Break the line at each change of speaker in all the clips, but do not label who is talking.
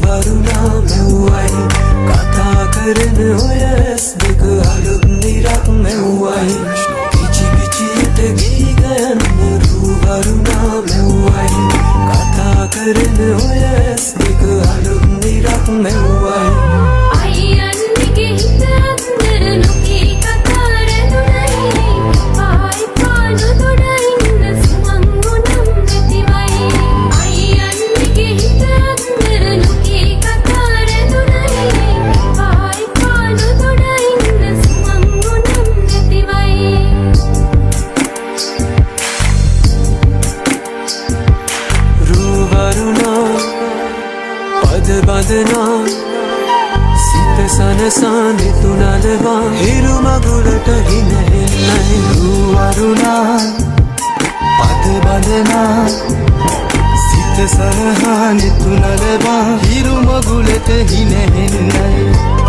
වරුණා මෙව්වයි කතා කරන ඔය ඇස් දෙක අලුත් නිරක් මෙව්වයි පිචි පිචියට ගීග යන්න රූ වරුණා මෙව්වයි කතා කරන ඔය ඇස් දෙක අලුත් නිරක් මෙව්වයි බදනා සිත සනසා නිතුනලවා හිරු මගුලට හිනෙන්නයි රූ වරුණා පද බදනා සිත සනහා නිතුනලවා හිරු මගුලට හිනෙන්නයි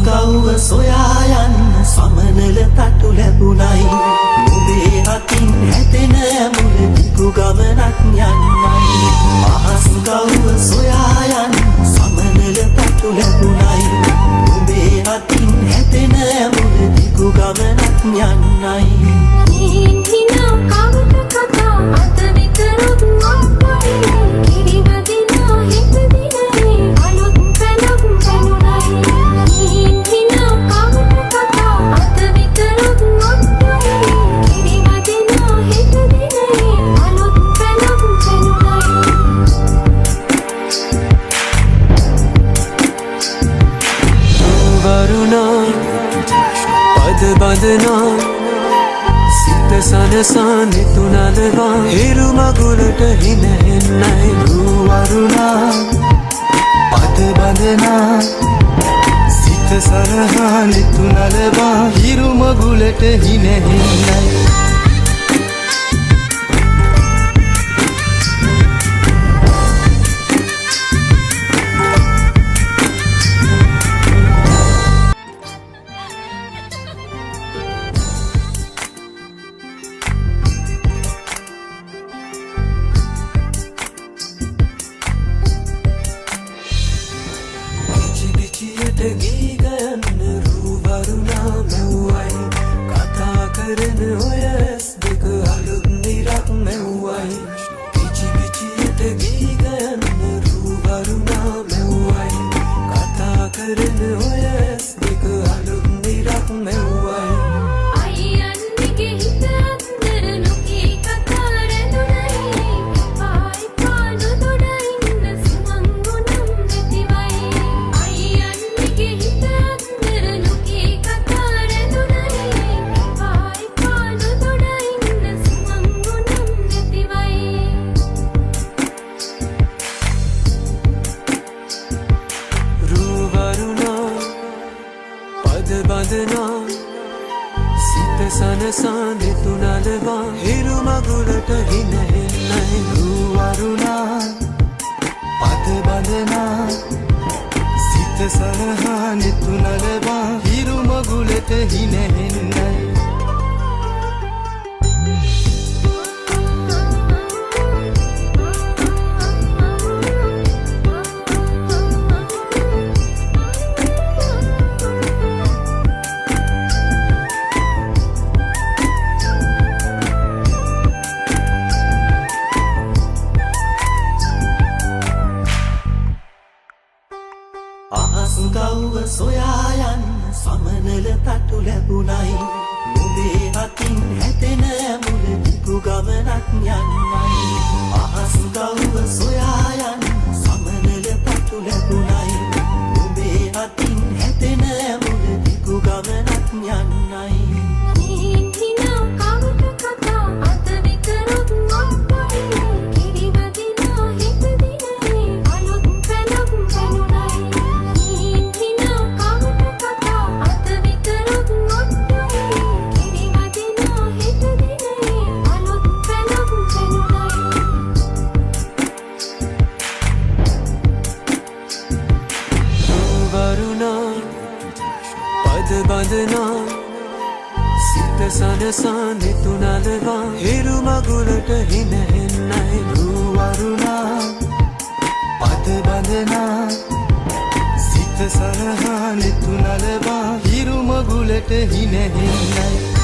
ගව්ව සොයා යන්න සමනල තටු ලැබුණයි නුඹේ අතින් හැදෙන මුල දිගු ගමනක් යන්නයි අහස් ගව්ව සොයා යන්න සමනල තටු ලැබුණයි නුඹේ අතින් හැදෙන මුල දිගු ගමනක් යන්නයි හිනා කවට කතා අත විතරක් නොපයි කිරිබදිනා හිත දිනේ අලුත් පැලක් පැනුණයි බදනා සිත සනසා නිතුනලවා හිරු මගුලට හිනෙන්නයි රූ වරුණා පද බදනා සිත සනහා නිතුනලවා හිරු මගුලට හිනෙන්නයි ගීග යන්න රූ වරුණා මෙව්වයි කතා කරන ඔය ඇස් දෙක අලුත් නිරක් මෙව්වයි පිචි පිචියට ගීග යන්න රූ වරුණා මෙව්වයි කතා කරන ඔය ඇස් දෙක අලුත් නිරක් මෙව්වයි බදනා සිත සනසා නිතුනලවා හිරු මගුලට හිනෙන්නයි රූ වරුණා පද බදනා සිත සනහා නිතුනලවා හිරු මගුලට හිනෙන්නයි ගව්ව සොයා යන්න සමනල තටු ලැබුණයි නුඹේ අතින් හැදෙන මුල දිගු ගමනක් යන්නයි අහස් ගව්ව සොයා යන්න සමනල තටු ලැබුණයි නුඹේ අතින් හැදෙන මුල දිගු ගමනක් යන්නයි
බඳනා සිත සනසා නෙතුනලවා හිරු මගුලට හිනහෙන්නයි
රුවරුණා පද බඳනා සිත සනහා නෙතුනලවා හිරු මගුලට හිනහෙන්නයි